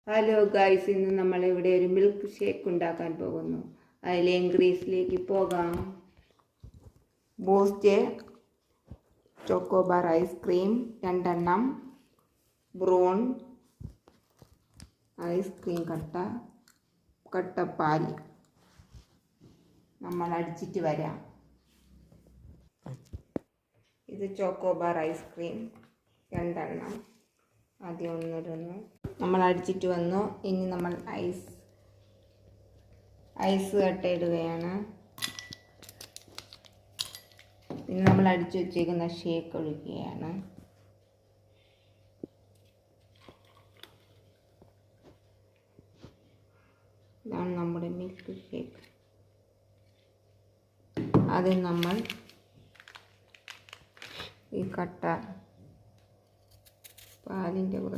Hello guys, ഇന്ന് നമ്മളിവിടെ ഒരു മിൽക്ക് ഷേക്ക് ഉണ്ടാക്കാൻ പോകുന്നു. അതിലെ ഇൻഗ്രീഡിയൻസിലേക്ക് പോകാം. Boost, chocobar ice cream 2 brown ice cream കട്ടപ്പാൽ നമ്മൾ അടിച്ചിട്ട് വരാം. ഇത് ചോക്കോബാർ ഐസ്ക്രീം 2. ആദ്യം ഒന്നിടുന്നു. നമ്മൾ അടിച്ചിട്ട് വന്നു. ഇനി നമ്മൾ ഐസ് കട്ടയിടുകയാണ്. ഇനി നമ്മൾ അടിച്ചു വച്ചേക്കുന്ന ഷേക്ക് ഒഴിക്കുകയാണ്. ഇതാണ് നമ്മുടെ മിൽക്ക് ഷേക്ക്. അതിൽ നമ്മൾ ഈ കട്ട പാലിൻ്റെ കൂടെ